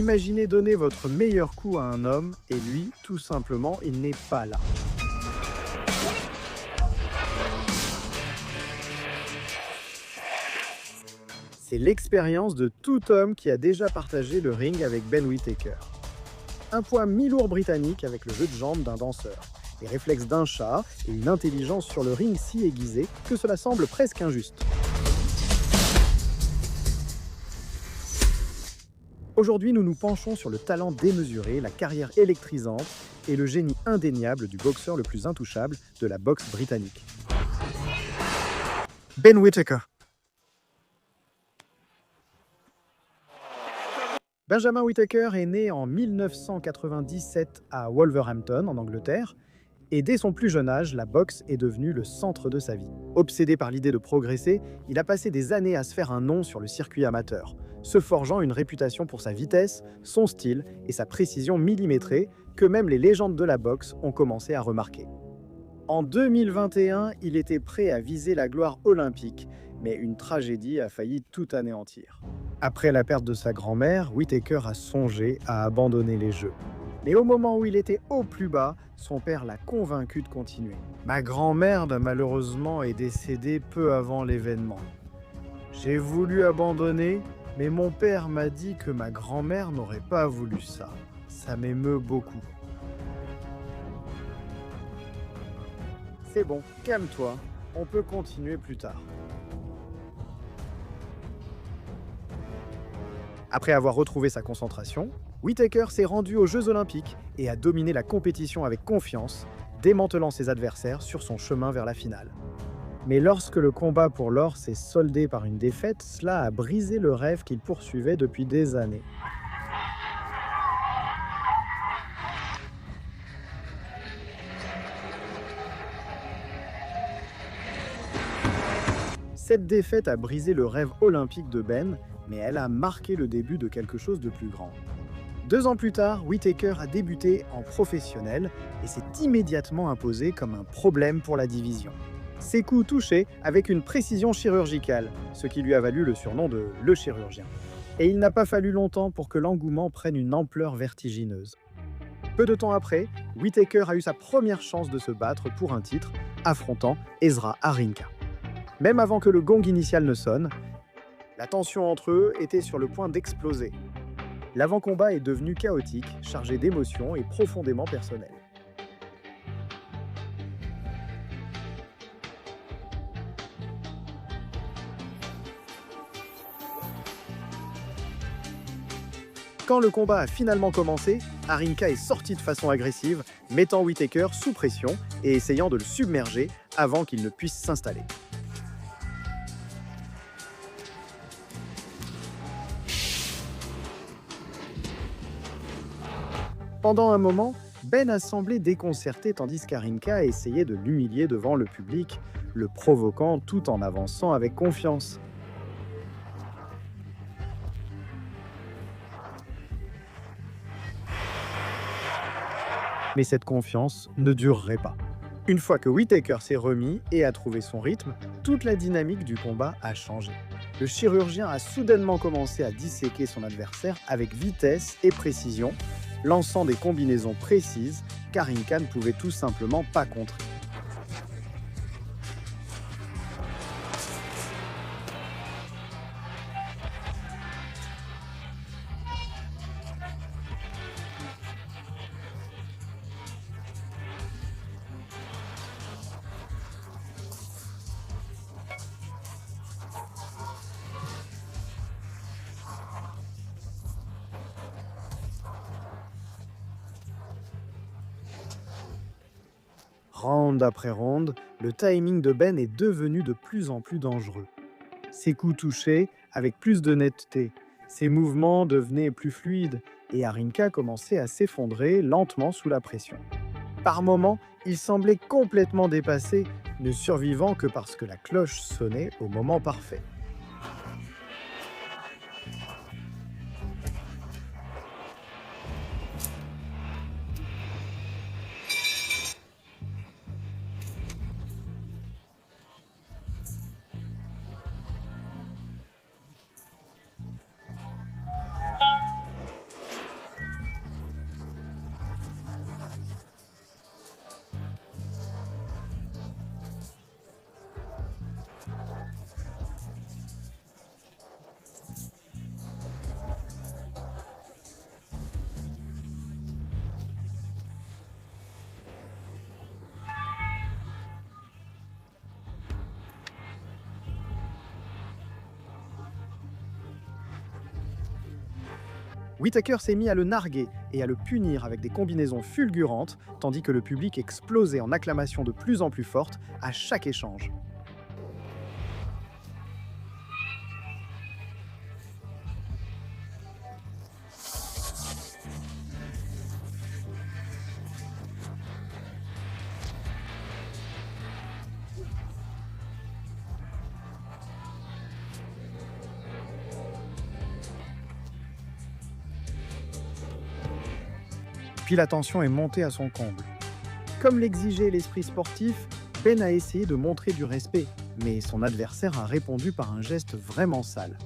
Imaginez donner votre meilleur coup à un homme et lui, tout simplement, il n'est pas là. C'est l'expérience de tout homme qui a déjà partagé le ring avec Ben Whittaker. Un poids mi-lourd britannique avec le jeu de jambes d'un danseur, les réflexes d'un chat et une intelligence sur le ring si aiguisée que cela semble presque injuste. Aujourd'hui, nous nous penchons sur le talent démesuré, la carrière électrisante et le génie indéniable du boxeur le plus intouchable de la boxe britannique. Ben Whittaker. Benjamin Whittaker est né en 1997 à Wolverhampton, en Angleterre, et dès son plus jeune âge, la boxe est devenue le centre de sa vie. Obsédé par l'idée de progresser, il a passé des années à se faire un nom sur le circuit amateur, se forgeant une réputation pour sa vitesse, son style et sa précision millimétrée que même les légendes de la boxe ont commencé à remarquer. En 2021, il était prêt à viser la gloire olympique, mais une tragédie a failli tout anéantir. Après la perte de sa grand-mère, Whittaker a songé à abandonner les Jeux. Mais au moment où il était au plus bas, son père l'a convaincu de continuer. Ma grand-mère, malheureusement, est décédée peu avant l'événement. J'ai voulu abandonner, mais mon père m'a dit que ma grand-mère n'aurait pas voulu ça. Ça m'émeut beaucoup. C'est bon, calme-toi, on peut continuer plus tard. Après avoir retrouvé sa concentration, Whittaker s'est rendu aux Jeux Olympiques et a dominé la compétition avec confiance, démantelant ses adversaires sur son chemin vers la finale. Mais lorsque le combat pour l'or s'est soldé par une défaite, cela a brisé le rêve qu'il poursuivait depuis des années. Cette défaite a brisé le rêve olympique de Ben, mais elle a marqué le début de quelque chose de plus grand. 2 ans plus tard, Whittaker a débuté en professionnel et s'est immédiatement imposé comme un problème pour la division. Ses coups touchaient avec une précision chirurgicale, ce qui lui a valu le surnom de « le chirurgien ». Et il n'a pas fallu longtemps pour que l'engouement prenne une ampleur vertigineuse. Peu de temps après, Whittaker a eu sa première chance de se battre pour un titre, affrontant Ezra Harinka. Même avant que le gong initial ne sonne, la tension entre eux était sur le point d'exploser. L'avant-combat est devenu chaotique, chargé d'émotions et profondément personnel. Quand le combat a finalement commencé, Harinka est sorti de façon agressive, mettant Whittaker sous pression et essayant de le submerger avant qu'il ne puisse s'installer. Pendant un moment, Ben a semblé déconcerté tandis qu'Harinka essayait de l'humilier devant le public, le provoquant tout en avançant avec confiance. Mais cette confiance ne durerait pas. Une fois que Whittaker s'est remis et a trouvé son rythme, toute la dynamique du combat a changé. Le chirurgien a soudainement commencé à disséquer son adversaire avec vitesse et précision, lançant des combinaisons précises qu'Harinka ne pouvait tout simplement pas contrer. Round après round, le timing de Ben est devenu de plus en plus dangereux. Ses coups touchaient avec plus de netteté, ses mouvements devenaient plus fluides et Harinka commençait à s'effondrer lentement sous la pression. Par moments, il semblait complètement dépassé, ne survivant que parce que la cloche sonnait au moment parfait. Whittaker s'est mis à le narguer et à le punir avec des combinaisons fulgurantes, tandis que le public explosait en acclamations de plus en plus fortes à chaque échange. Puis la tension est montée à son comble. Comme l'exigeait l'esprit sportif, Ben a essayé de montrer du respect, mais son adversaire a répondu par un geste vraiment sale.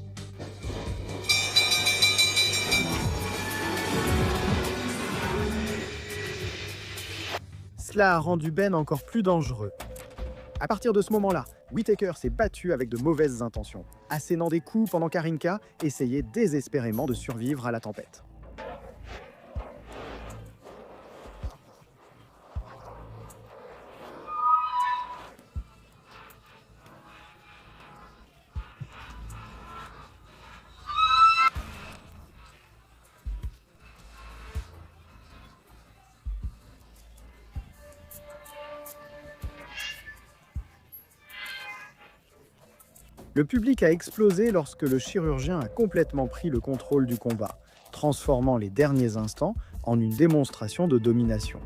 Cela a rendu Ben encore plus dangereux. À partir de ce moment-là, Whittaker s'est battu avec de mauvaises intentions, assénant des coups pendant qu'Arinka essayait désespérément de survivre à la tempête. Le public a explosé lorsque le chirurgien a complètement pris le contrôle du combat, transformant les derniers instants en une démonstration de domination.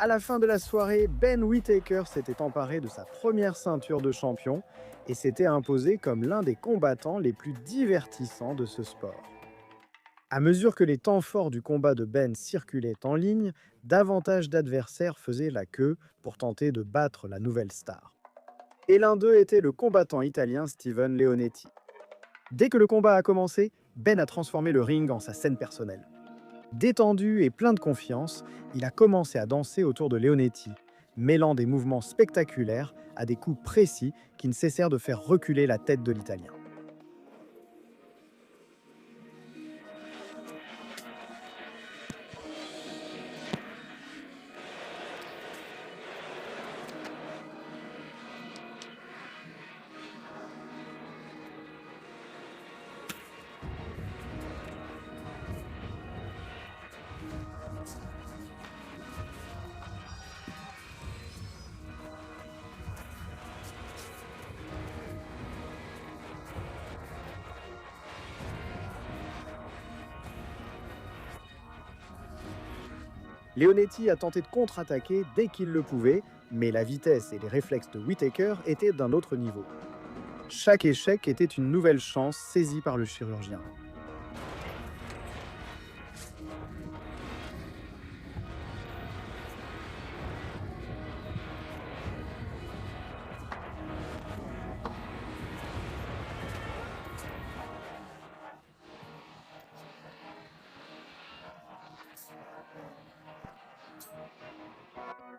À la fin de la soirée, Ben Whittaker s'était emparé de sa première ceinture de champion et s'était imposé comme l'un des combattants les plus divertissants de ce sport. À mesure que les temps forts du combat de Ben circulaient en ligne, davantage d'adversaires faisaient la queue pour tenter de battre la nouvelle star. Et l'un d'eux était le combattant italien Steven Leonetti. Dès que le combat a commencé, Ben a transformé le ring en sa scène personnelle. Détendu et plein de confiance, il a commencé à danser autour de Leonetti, mêlant des mouvements spectaculaires à des coups précis qui ne cessèrent de faire reculer la tête de l'Italien. Leonetti a tenté de contre-attaquer dès qu'il le pouvait, mais la vitesse et les réflexes de Whittaker étaient d'un autre niveau. Chaque échec était une nouvelle chance saisie par le chirurgien.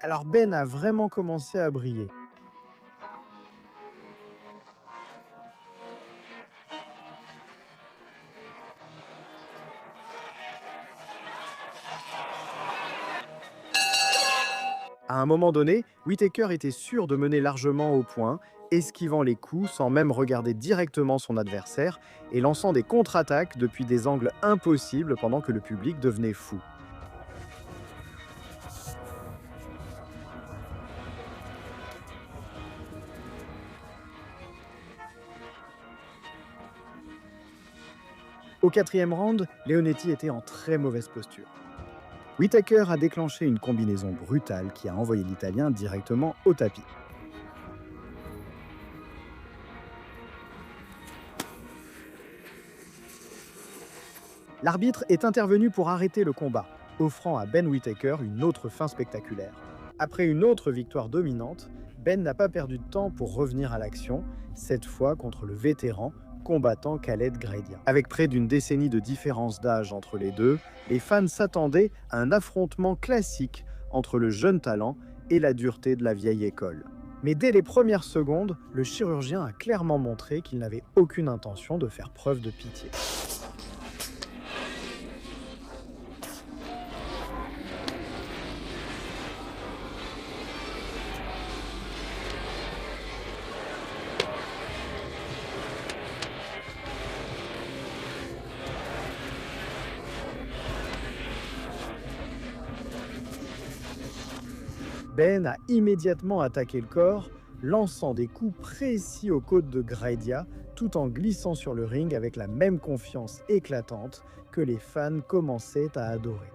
Alors Ben a vraiment commencé à briller. À un moment donné, Whittaker était sûr de mener largement au point, esquivant les coups sans même regarder directement son adversaire et lançant des contre-attaques depuis des angles impossibles pendant que le public devenait fou. Au quatrième round, Leonetti était en très mauvaise posture. Whittaker a déclenché une combinaison brutale qui a envoyé l'Italien directement au tapis. L'arbitre est intervenu pour arrêter le combat, offrant à Ben Whittaker une autre fin spectaculaire. Après une autre victoire dominante, Ben n'a pas perdu de temps pour revenir à l'action, cette fois contre le vétéran combattant Khaled Gredien. Avec près d'une décennie de différence d'âge entre les deux, les fans s'attendaient à un affrontement classique entre le jeune talent et la dureté de la vieille école. Mais dès les premières secondes, le chirurgien a clairement montré qu'il n'avait aucune intention de faire preuve de pitié. Ben a immédiatement attaqué le corps, lançant des coups précis aux côtes de Graidia, tout en glissant sur le ring avec la même confiance éclatante que les fans commençaient à adorer.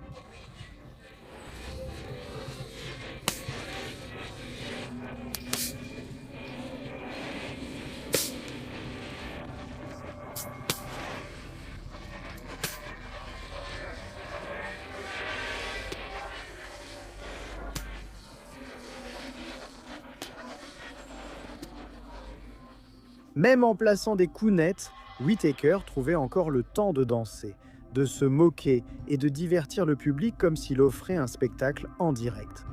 Même en plaçant des coups nets, Whittaker trouvait encore le temps de danser, de se moquer et de divertir le public comme s'il offrait un spectacle en direct.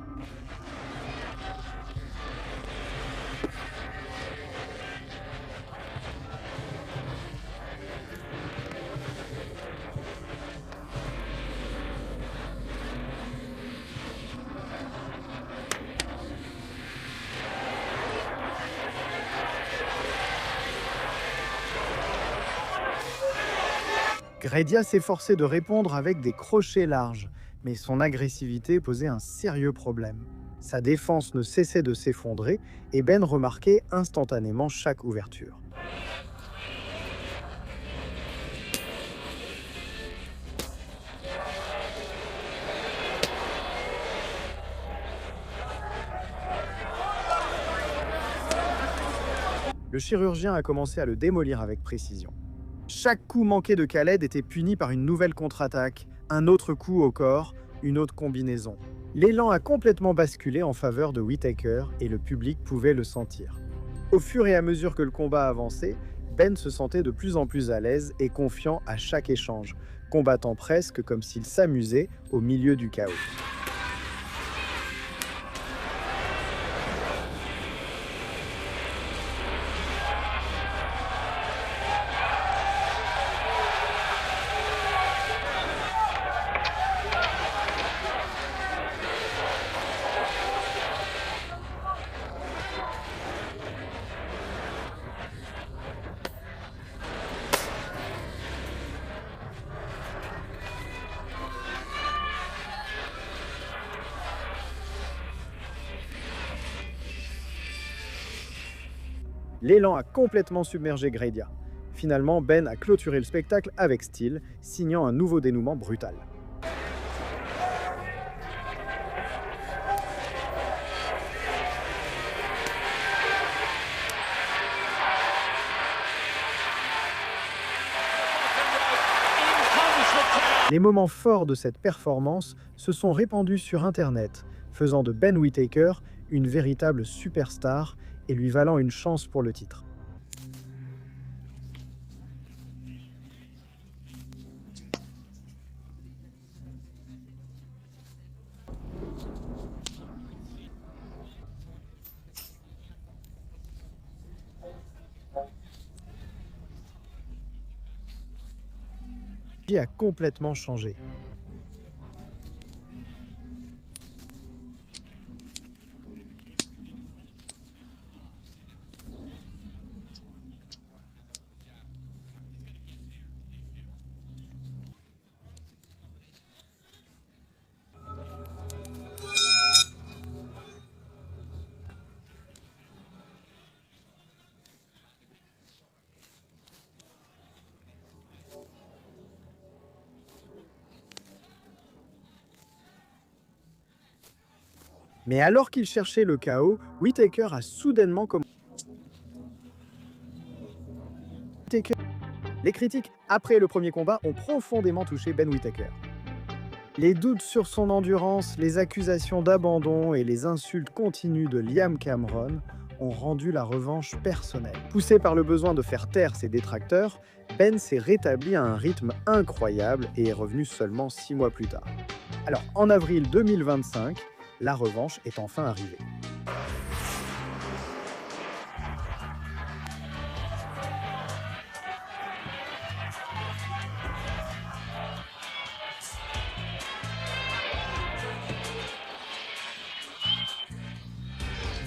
Graidia s'efforçait de répondre avec des crochets larges, mais son agressivité posait un sérieux problème. Sa défense ne cessait de s'effondrer et Ben remarquait instantanément chaque ouverture. Le chirurgien a commencé à le démolir avec précision. Chaque coup manqué de Khaled était puni par une nouvelle contre-attaque, un autre coup au corps, une autre combinaison. L'élan a complètement basculé en faveur de Whittaker et le public pouvait le sentir. Au fur et à mesure que le combat avançait, Ben se sentait de plus en plus à l'aise et confiant à chaque échange, combattant presque comme s'il s'amusait au milieu du chaos. L'élan a complètement submergé Graidia. Finalement, Ben a clôturé le spectacle avec style, signant un nouveau dénouement brutal. Les moments forts de cette performance se sont répandus sur Internet, faisant de Ben Whittaker une véritable superstar et lui valant une chance pour le titre. Qui a complètement changé. Mais alors qu'il cherchait le chaos, Whittaker a soudainement commencé. Les critiques, après le premier combat, ont profondément touché Ben Whittaker. Les doutes sur son endurance, les accusations d'abandon et les insultes continues de Liam Cameron ont rendu la revanche personnelle. Poussé par le besoin de faire taire ses détracteurs, Ben s'est rétabli à un rythme incroyable et est revenu seulement 6 mois plus tard. Alors, en avril 2025, la revanche est enfin arrivée.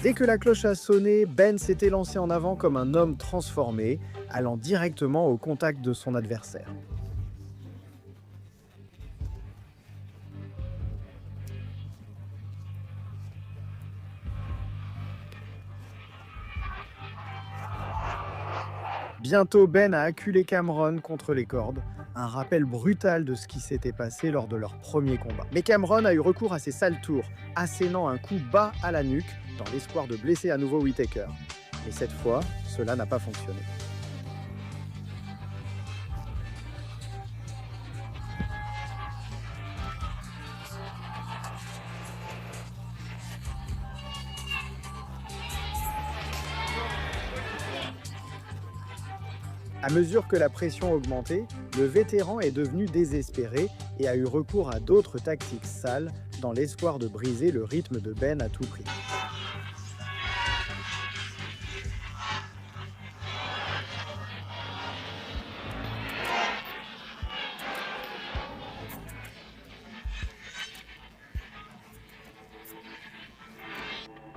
Dès que la cloche a sonné, Ben s'était lancé en avant comme un homme transformé, allant directement au contact de son adversaire. Bientôt, Ben a acculé Cameron contre les cordes, un rappel brutal de ce qui s'était passé lors de leur premier combat. Mais Cameron a eu recours à ses sales tours, assénant un coup bas à la nuque, dans l'espoir de blesser à nouveau Whittaker. Mais cette fois, cela n'a pas fonctionné. À mesure que la pression augmentait, le vétéran est devenu désespéré et a eu recours à d'autres tactiques sales dans l'espoir de briser le rythme de Ben à tout prix.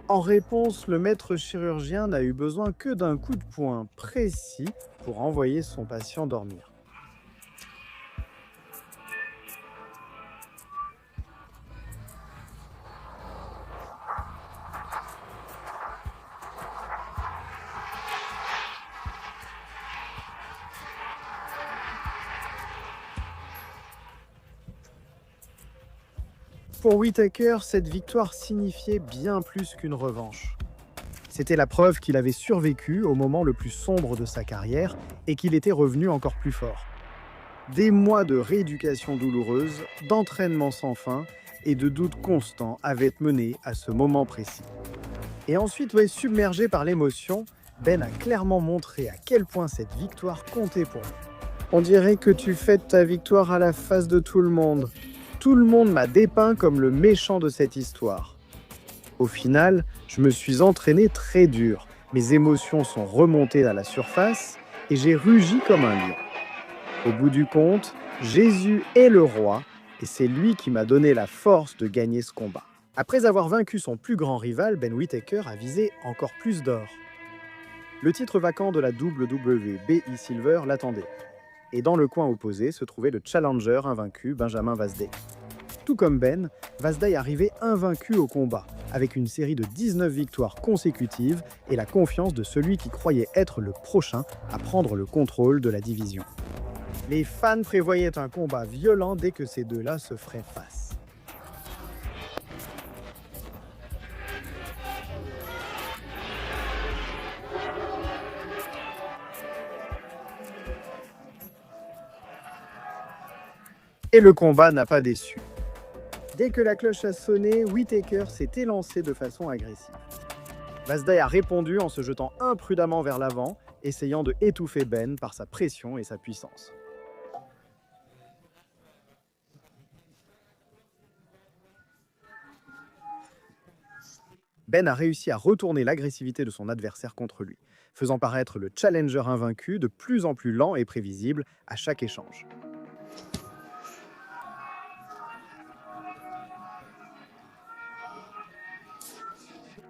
En réponse, le maître chirurgien n'a eu besoin que d'un coup de poing précis pour envoyer son patient dormir. Pour Whittaker, cette victoire signifiait bien plus qu'une revanche. C'était la preuve qu'il avait survécu au moment le plus sombre de sa carrière et qu'il était revenu encore plus fort. Des mois de rééducation douloureuse, d'entraînement sans fin et de doutes constants avaient mené à ce moment précis. Et ensuite, submergé par l'émotion, Ben a clairement montré à quel point cette victoire comptait pour lui. On dirait que tu fêtes ta victoire à la face de tout le monde. Tout le monde m'a dépeint comme le méchant de cette histoire. Au final, je me suis entraîné très dur. Mes émotions sont remontées à la surface et j'ai rugi comme un lion. Au bout du compte, Jésus est le roi et c'est lui qui m'a donné la force de gagner ce combat. Après avoir vaincu son plus grand rival, Ben Whittaker a visé encore plus d'or. Le titre vacant de la WWE Silver l'attendait. Et dans le coin opposé se trouvait le challenger invaincu Benjamin Vasday. Tout comme Ben, Vasday arrivait invaincu au combat, avec une série de 19 victoires consécutives et la confiance de celui qui croyait être le prochain à prendre le contrôle de la division. Les fans prévoyaient un combat violent dès que ces deux-là se feraient face. Et le combat n'a pas déçu. Dès que la cloche a sonné, Whittaker s'est élancé de façon agressive. Vasday a répondu en se jetant imprudemment vers l'avant, essayant de étouffer Ben par sa pression et sa puissance. Ben a réussi à retourner l'agressivité de son adversaire contre lui, faisant paraître le challenger invaincu de plus en plus lent et prévisible à chaque échange.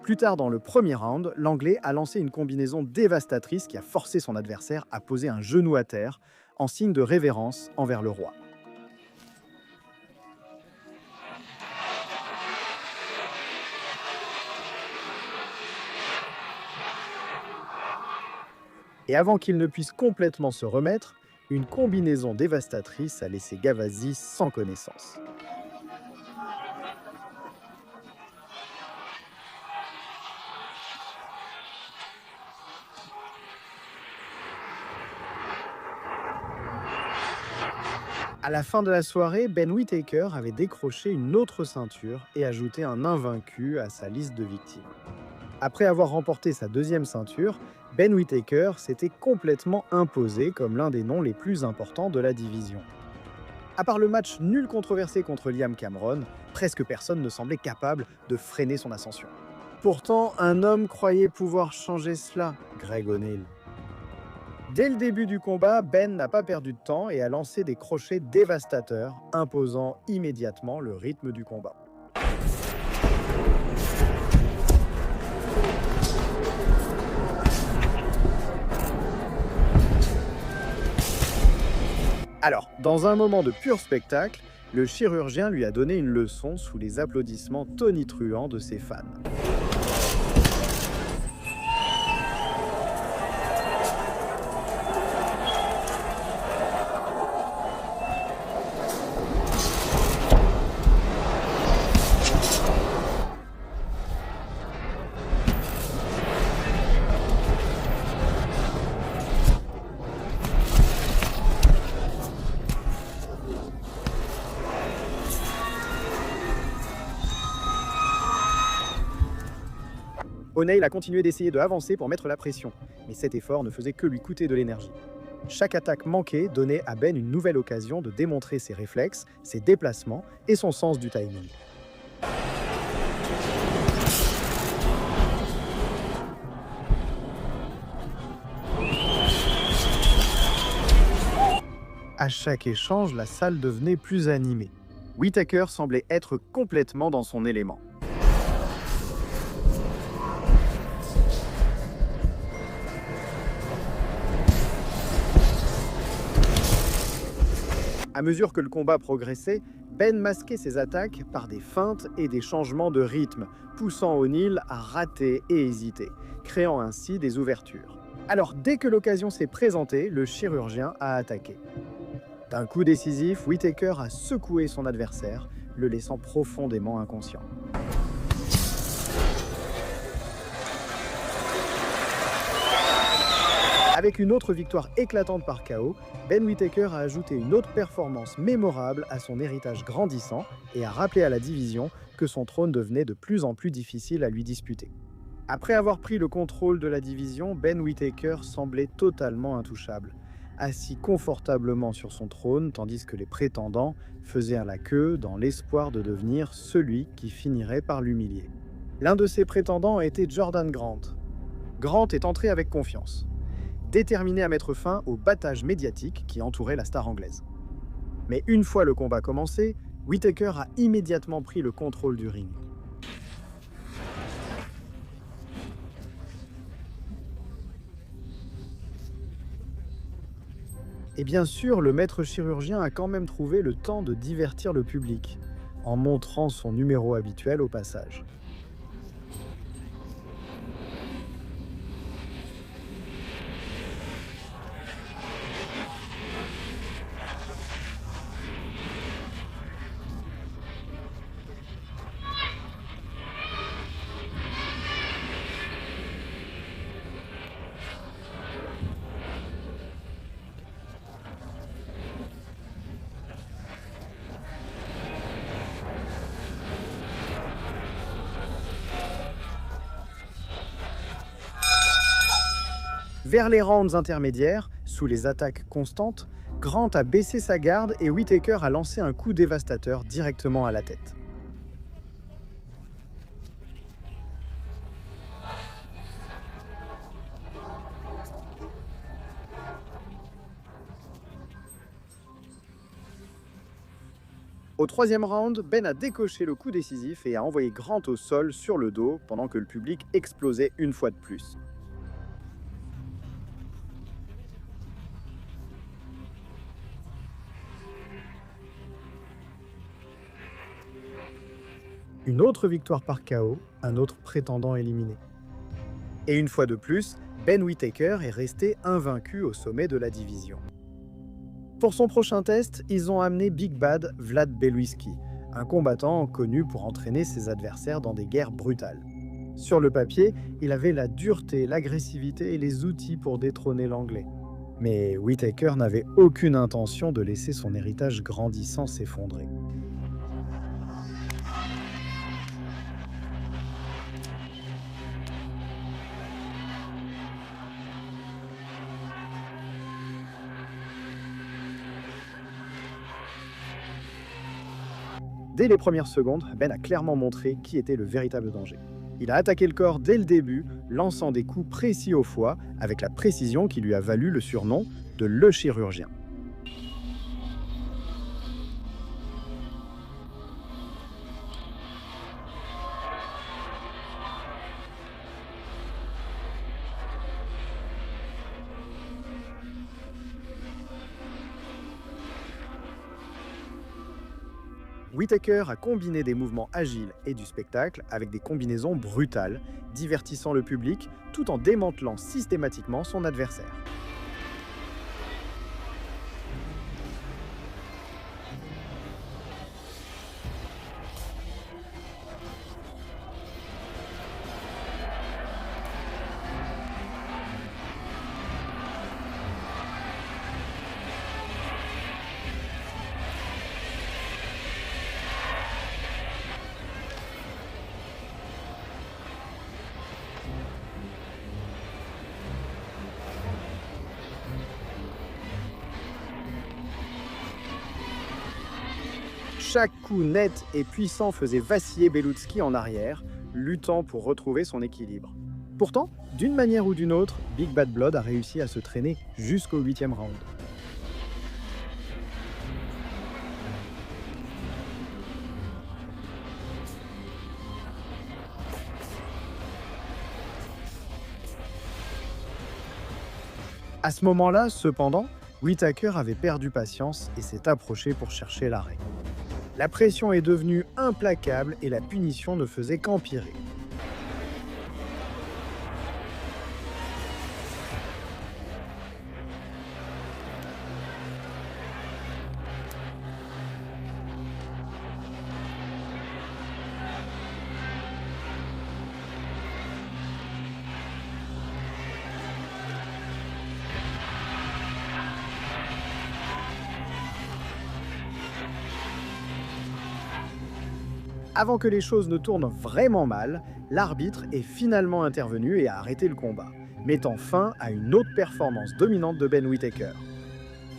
Plus tard dans le premier round, l'Anglais a lancé une combinaison dévastatrice qui a forcé son adversaire à poser un genou à terre en signe de révérence envers le roi. Et avant qu'il ne puisse complètement se remettre, une combinaison dévastatrice a laissé Gavasi sans connaissance. À la fin de la soirée, Ben Whittaker avait décroché une autre ceinture et ajouté un invaincu à sa liste de victimes. Après avoir remporté sa deuxième ceinture, Ben Whittaker s'était complètement imposé comme l'un des noms les plus importants de la division. À part le match nul controversé contre Liam Cameron, presque personne ne semblait capable de freiner son ascension. Pourtant, un homme croyait pouvoir changer cela, Greg O'Neill. Dès le début du combat, Ben n'a pas perdu de temps et a lancé des crochets dévastateurs, imposant immédiatement le rythme du combat. Alors, dans un moment de pur spectacle, le chirurgien lui a donné une leçon sous les applaudissements tonitruants de ses fans. O'Neill a continué d'essayer de avancer pour mettre la pression, mais cet effort ne faisait que lui coûter de l'énergie. Chaque attaque manquée donnait à Ben une nouvelle occasion de démontrer ses réflexes, ses déplacements et son sens du timing. À chaque échange, la salle devenait plus animée. Whittaker semblait être complètement dans son élément. À mesure que le combat progressait, Ben masquait ses attaques par des feintes et des changements de rythme, poussant O'Neill à rater et hésiter, créant ainsi des ouvertures. Alors, dès que l'occasion s'est présentée, le chirurgien a attaqué. D'un coup décisif, Whittaker a secoué son adversaire, le laissant profondément inconscient. Avec une autre victoire éclatante par KO, Ben Whittaker a ajouté une autre performance mémorable à son héritage grandissant et a rappelé à la division que son trône devenait de plus en plus difficile à lui disputer. Après avoir pris le contrôle de la division, Ben Whittaker semblait totalement intouchable, assis confortablement sur son trône tandis que les prétendants faisaient la queue dans l'espoir de devenir celui qui finirait par l'humilier. L'un de ces prétendants était Jordan Grant. Grant est entré avec confiance, déterminé à mettre fin au battage médiatique qui entourait la star anglaise. Mais une fois le combat commencé, Whittaker a immédiatement pris le contrôle du ring. Et bien sûr, le maître chirurgien a quand même trouvé le temps de divertir le public, en montrant son numéro habituel au passage. Vers les rounds intermédiaires, sous les attaques constantes, Grant a baissé sa garde et Whittaker a lancé un coup dévastateur directement à la tête. Au troisième round, Ben a décoché le coup décisif et a envoyé Grant au sol sur le dos pendant que le public explosait une fois de plus. Une autre victoire par KO, un autre prétendant éliminé. Et une fois de plus, Ben Whittaker est resté invaincu au sommet de la division. Pour son prochain test, ils ont amené Big Bad Vlad Belwitsky, un combattant connu pour entraîner ses adversaires dans des guerres brutales. Sur le papier, il avait la dureté, l'agressivité et les outils pour détrôner l'Anglais. Mais Whittaker n'avait aucune intention de laisser son héritage grandissant s'effondrer. Dès les premières secondes, Ben a clairement montré qui était le véritable danger. Il a attaqué le corps dès le début, lançant des coups précis au foie, avec la précision qui lui a valu le surnom de Le Chirurgien. Whittaker a combiné des mouvements agiles et du spectacle avec des combinaisons brutales, divertissant le public tout en démantelant systématiquement son adversaire. Chaque coup net et puissant faisait vaciller Belutski en arrière, luttant pour retrouver son équilibre. Pourtant, d'une manière ou d'une autre, Big Bad Blood a réussi à se traîner jusqu'au 8e round. À ce moment-là, cependant, Whittaker avait perdu patience et s'est approché pour chercher l'arrêt. La pression est devenue implacable et la punition ne faisait qu'empirer. Avant que les choses ne tournent vraiment mal, l'arbitre est finalement intervenu et a arrêté le combat, mettant fin à une autre performance dominante de Ben Whittaker.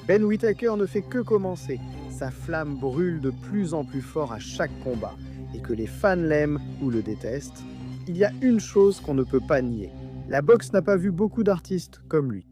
Ben Whittaker ne fait que commencer, sa flamme brûle de plus en plus fort à chaque combat, et que les fans l'aiment ou le détestent, il y a une chose qu'on ne peut pas nier. La boxe n'a pas vu beaucoup d'artistes comme lui.